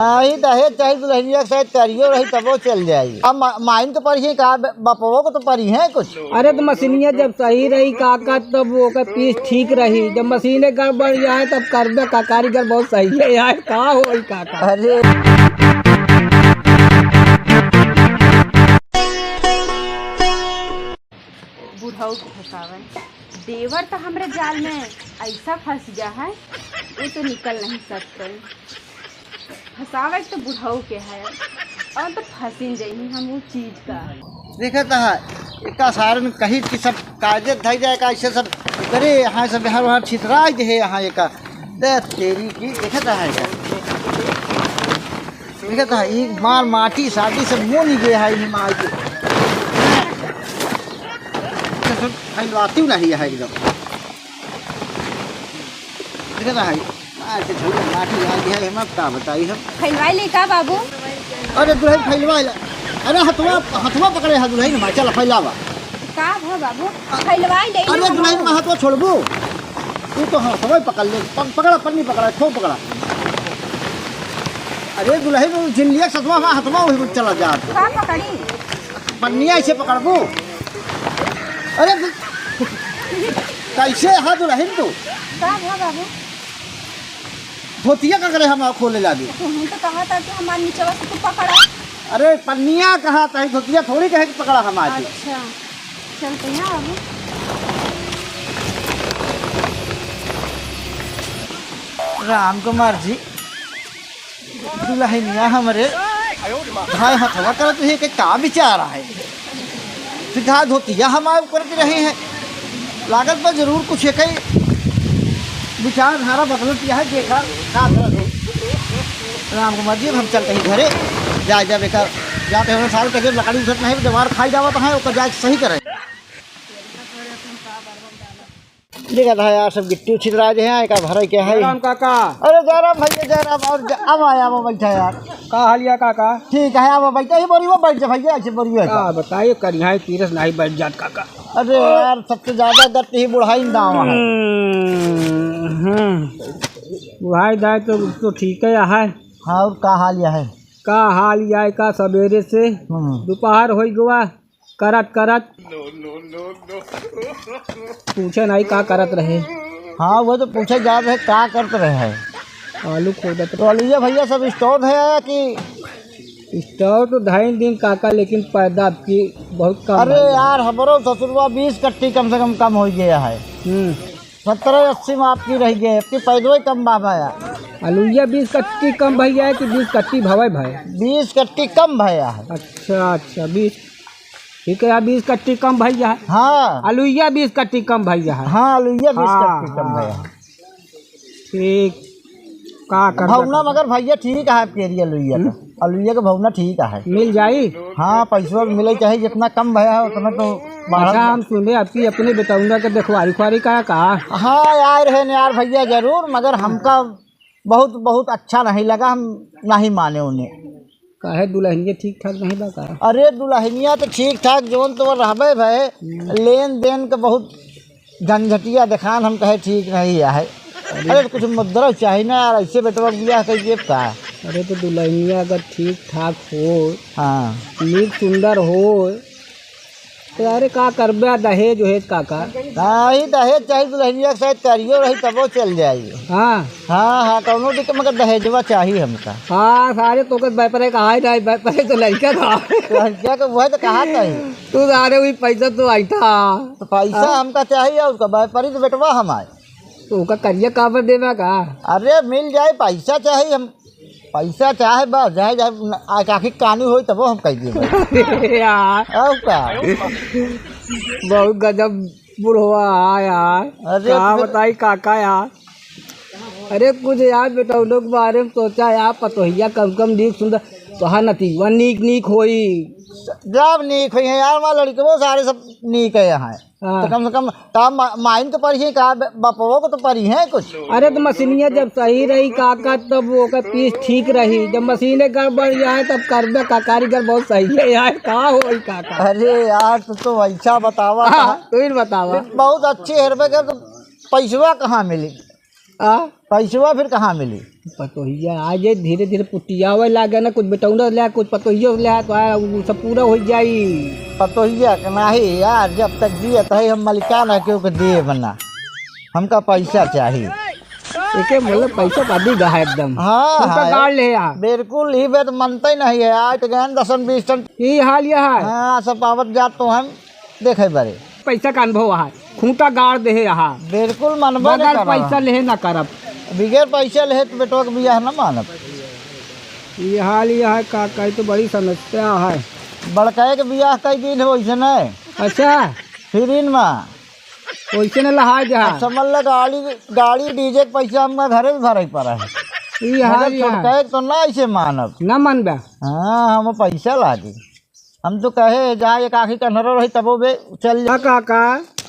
ही दहेज चाहे दुल्हनिया शायद करियो रही तब वो चल जाएगी। अब माइन तो परी है कहा बापो को तो परी है कुछ। अरे तो मशीनिया जब सही रही काका तब वो का पीस ठीक रही, जब मशीनें गड़बड़ जाए तब कर का कारीगर बहुत सही है यार, कहाँ हो काका। अरे बुढ़ऊ को फंसावन देवर तो हमरे जाल में ऐसा फंस गया है वो तो निकल नहीं सकते। फंसावे तो बुढ़ऊ के है और तो फंसी जाइए हम उस चीज का। देखा था इतना सारण कहीं की सब कागज धई जाए का ऐसे सब करे यहाँ सब हर वहाँ छितरा है यहाँ एक तेरी की देखा था देखा था एक मार माटी शादी सब मुँह नहीं गया है मार के फैलवाती नहीं है एकदम देखा था लाठी आ गया है हम क्या बताइए हम फैलवाई ले का बाबू। अरे दुल्हन फैलवाई अरे हथवा पकड़े है दुल्हन में चल फैलावा का भा बाबू फैलवाई ले। अरे दुल्हन में हथवा छोड़बू तू तो हथवा पकड़ ले पकड़ा पन्नी पकड़ा खूब पकड़ा। अरे दुल्हन झिल्लिया सतवा में हथवा वही चला जा का पकड़ी पन्निया ऐसे पकड़बू। अरे कैसे है दुल्हन तू का भा बाबू धोतिया का करे हम खोले जाके तुम तो कहा था कि हमारे नीचे से तू पकड़ा। अरे पन्निया कहा था धोतिया थोड़ी कहे कि पकड़ा हमारे। अच्छा चलते हैं बाबू। राम कुमार जी दुल्हनिया हमारे भाई हथवा कर तुझे के का विचार है सीधा धोतिया हमारे करके रहे हैं लागत पर जरूर कुछ है कहीं विचार धारा बदल किया है देखा का राम कुमार जी हम चलते हैं घरे जा बेकार जाते हैं सारे तक लकड़ी उठत नहीं दीवार खाई जावा तो है उसका जाए सही करे। देखा था यार सब गिट्टी छितरा जे है का भरे के है राम काका। अरे जयराम भैया जयराम और अब आया वो बैठा यार का हालिया काका। ठीक है वो बैठा ही बोरी वो बैठ जा भैया ऐसे बोरी है हाँ बताइए करिया तीरस नहीं बैठ जात काका। अरे यार सबसे ज्यादा दर्द ही बुढ़ाई में दावा है। बुढ़ाई दाई तो ठीक है है। हाँ और का हाल यह है का हाल याय का सवेरे से दोपहर हो गवा करत करत पूछे नहीं का करत रहे। हाँ वो तो पूछे जा रहे का करते रहे है आलू खोदत तो अलिया भैया सब स्टोर है या कि स्टोर तो 2.5 दिन काका लेकिन पैदा आपकी बहुत कम। अरे यार हमारो ससुरवा 20 कट्टी कम से कम हो गया है 70-80 में आपकी रह गई आपकी पैदो ही कम बाबा यार। आलूया 20 कट्टी कम भैया है कि 20 कट्टी भवे भाई 20 कट्टी कम भैया है। अच्छा 20 ठीक है 20 कट्टी कम भैया है। हाँ आलूया 20 कट्टी कम भैया है। हाँ आलूया 20 कट्टी कम भैया ठीक का कर भावना मगर भैया ठीक है आपके एरिया आलूया का भावना ठीक है मिल जाई। हाँ पैसा मिले चाहे जितना कम भया है उतना तो अच्छा हम सुने आपकी अपने बताऊंगा कि देखवारी खुआरी का कहा। हाँ यार है ना यार भैया जरूर मगर हमका बहुत अच्छा नहीं लगा हम नहीं माने उन्हें। कहे दुल्हनिया ठीक ठाक नहीं लगा। अरे दुल्हनिया तो ठीक ठाक जोन तो रहबे भाई लेन देन का बहुत झंझटिया दिखान हम कहे ठीक नहीं है। अरे कुछ मुद्रा चाहिए ना यार ऐसे बेटवा बिया कहिए का। अरे तो दुल्हनिया अगर ठीक ठाक हो हाँ नीक सुंदर हो तो अरे का करबे दहेज वहेज काका। ही दहेज चाहे दुल्हनिया शायद करियो रही तब वो चल जाएगी। हाँ हाँ कौनो दिक्कत मगर दहेजवा चाहिए हमका। हाँ सारे तो व्यापारे कहा नहीं व्यापारे तो लड़का था लड़किया का वह तो कहा चाहिए तू सारे वही पैसा तो आई था तो पैसा हमका चाहिए उसका व्यापारी तो बेटवा हम आए तो उसका करिया काबर देना का। अरे मिल जाए पैसा चाहिए हम पैसा चाहे बस जाए जाए आखिर कहानी हो तब हम कह दिए यार का बहुत गजब बुढ़वा यार। अरे क्या बताई काका यार। अरे कुछ यार बेटा उन लोग बारे में सोचा यार पतोहिया कम नीक सुंदर तो नतीजा नीक होई जब नीक हुई है यार वहाँ लड़के वो सारे सब नीक है यहाँ तो कम से कम काम माइन तो परी है कहा बापो को तो परी है कुछ। अरे तो मशीनिया जब सही रही काका तब वो का पीस ठीक रही, जब मशीनें गड़बड़ जाए तब कर का कारीगर बहुत सही है यार, कहाँ हो काका। अरे यार तो वैसा बतावा तू ही बतावा। बहुत अच्छे हेरबे कर तो पैसवा कहाँ मिली। आ पैसवा फिर कहाँ मिली? पतोहिया आ जाए धीरे धीरे पुटियावे लागे ना, कुछ बेटौना ले कुछ पतोहियो ले तो वो सब पूरा हो जाई। पतोहिया के नाही यार, जब तक जिए तही हम मलिकाना के दे बना, हमका पैसा चाहिए। एके मतलब पैसा पादी गा है एकदम। हाँ उनका हाँ गाड़ ले यार। बिल्कुल ही बेट मनते नहीं है। आज तो गए 10-20 टन। ये हाल यह है। हाँ सब आवत जात तो हम देखे बरे पैसा का अनुभव है, खूंटा गाड़ दे यहाँ। बिल्कुल मनबा नहीं बगैर कर पैसा ले ना करब। बिगैर पैसा ले तो बेटवा के बियाह न मानब। ये हाल यह है का कही तो बड़ी समस्या है। बड़काए के बियाह कई दिन हो वैसे नहीं अच्छा फिर इन में वैसे न लहा जा। समझ ल गाड़ी डीजे के पैसा हम घरे भी भरे पड़ा है। ये हाल यह है। छोटकाए तो ना ऐसे मानब। न मन बा। हाँ हम पैसा लागी। हम तो कहे जहाँ एक आखिर कन्हरो रही तबो बे चल जा। काका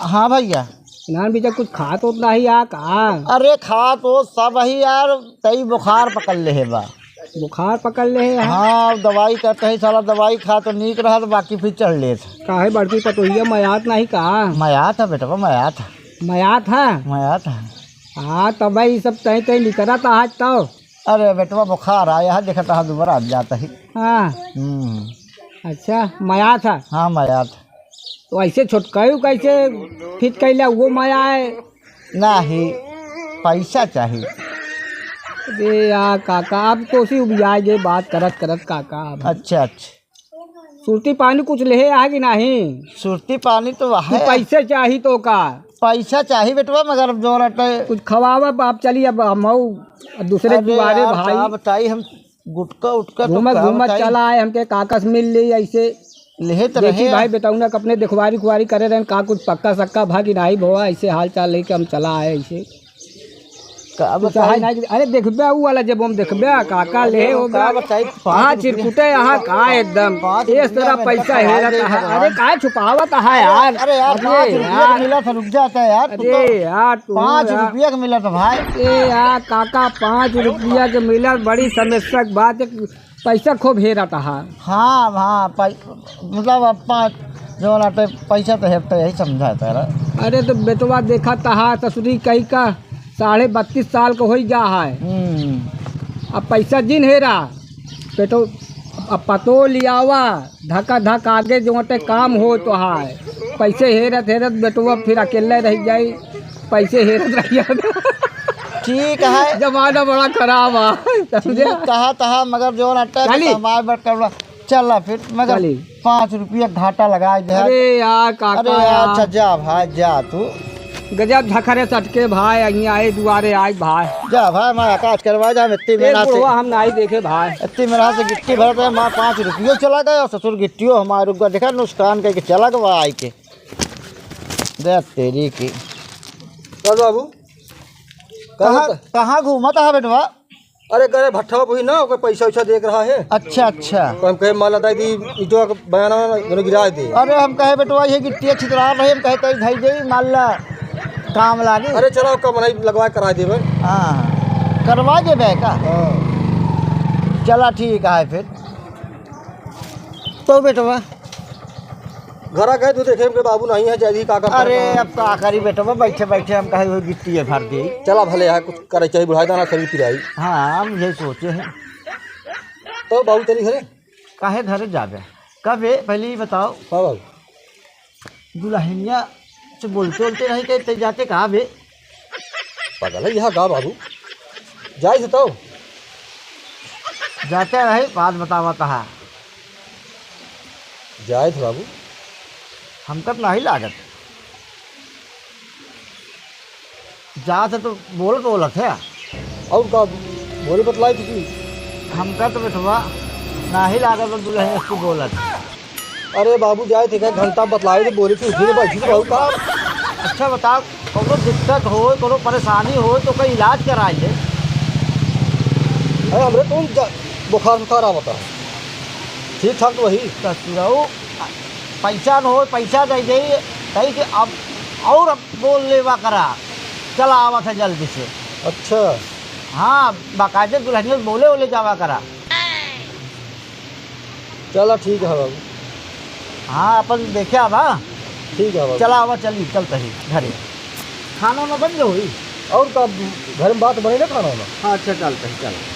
हाँ भैया नान बीजा कुछ खा तो नहीं आ का। अरे खा तो सब ही यार, कई बुखार पकड़ ले है बा। बुखार पकड़ ले है। हाँ दवाई करते ही साला दवाई खा तो नीक रहा तो बाकी फिर चढ़ ले। काहे बड़की पतोहिया मयात नहीं का। मया था बेटा मया था मयात है। मया था। हाँ तब भाई सब तय तय निकला था आज तो। अरे बेटवा बुखार आया है, देखा था दोबारा आ जाता ही। हाँ अच्छा मया था। हाँ मया था। तो ऐसे छोटकायु कैसे फिट कैला वो माया है। नहीं पैसा चाहिए। अरे यार काका अब तो उसी उपजाए गे बात करत करत काका। अच्छा अच्छा सुरती पानी कुछ ले आ कि नहीं। सुरती पानी तो तू है। पैसे चाहिए तो का। पैसा चाहिए बेटवा मगर जो रटे कुछ खवावा आप चलिए अब हम दूसरे दुआरे भाई बताई हम गुटका उटका घूमत घूमत चला आए हमके काका से मिल ली ऐसे ले तो देखी रहे भाई बेटाऊना अपने देखवारी खुआरी करे रहे का कुछ पक्का सक्का भागी नहीं भोआ ऐसे हाल चाल लेके हम चला आए ऐसे चाहे नहीं। अरे देखबे वो वाला जब हम देखबे काका ले होगा हाँ चिरकुटे यहाँ का एकदम इस तरह पैसा हेरत है। अरे का छुपावत है यार। अरे यार 5 रुपया मिला था रुक जाता है यार। अरे यार 5 रुपया का मिला था भाई। ए यार काका 5 रुपया के मिला बड़ी समस्या की बात है। पैसा खूब हेरत है। हाँ हाँ मतलब अब 5 जो लाटे पैसा तो है यही समझाता है। अरे तो बेटवा देखा तहा ससुरी कही का 32.5 साल का हो जा है। अब पैसा जिन हेरा बेटो अब पतो लियावा धक्का धक आगे जो काम हो तो है। पैसे हेरत हेरत बेटवा फिर अकेले रह जाई। पैसे हेरत रहिए ठीक है जमाना बड़ा खराब है समझे। कहा तहा मगर जो चल फिर मगर 5 रुपया घाटा लगा दे। अरे यार काका अरे अच्छा जा भाई जा तू गजब झखरे सटके भाई यहाँ आए दुआरे आए भाई। जा भाई मैं आकाश करवा जा इतनी मेरा से हम नहीं देखे भाई। इतनी मेरा से गिट्टी भरते माँ 5 रुपये चला गया और ससुर गिट्टियों हमारे रुक गया। देखा नुकसान करके चला गया आई के दे तेरी की। चल बाबू कहाँ घूमा था बेटवा। अरे करे भट्ठा वही ना कोई पैसा वैसा देख रहा है। अच्छा अच्छा तो हम कहे मान लता थी ईटों का बयाना दोनों गिरा दे। अरे हम कहे बेटवा ये गिट्टी छितरा रहे हम कहे कहीं धई गई मान ला काम लागे। अरे चलो कब बनाई लगवा करा दे भाई। हाँ करवा दे बे का। चला ठीक है फिर तो बेटवा घर आ गए तो देखे कि बाबू नहीं है जैदी काका। अरे अब का करी बेटवा बैठे बैठे हम कहे वो गिट्टी है भर दी। चला भले है कुछ करे चाहिए बुढ़ाई दाना शरीर पिराई। हाँ हम यही सोचे हैं। तो बाबू तेरी घरे काहे घरे जाबे कबे पहले ही बताओ। हाँ बाबू दुल्हनिया से बोलते बोलते नहीं कहते जाते कहाँ बे। पागल है यहाँ गा बाबू जाए तो जाते रहे बात बतावा कहा जाए थे बाबू हम तक नहीं लागत जाते तो बोलत है। और का बोले बतलाई थी हमका तो बेटवा ना ही लागत तो दुल्हन इसको बोलत। अरे बाबू जाए थे क्या घंटा बतलाई तो बोले थी उठी बैठी तो का। अच्छा बताओ कोनो दिक्कत हो कोनो परेशानी हो तो कोई इलाज कराइए। अरे हमरे तुम बुखार आ बता ठीक ठाक तो वही ससुराऊ पैसा न हो पैसा दे दे कही कि अब और अब बोल लेवा करा चला आवा था जल्दी से। अच्छा हाँ बाकायदे दुल्हनिया बोले बोले जावा करा। चला ठीक है बाबू। हाँ अपन देखा बा ठीक है बाबू चला आवा चली चलते ही घरे खाना ना बन गई। और का घर में बात बनी ना खाना में। हाँ अच्छा चलते हैं चलो।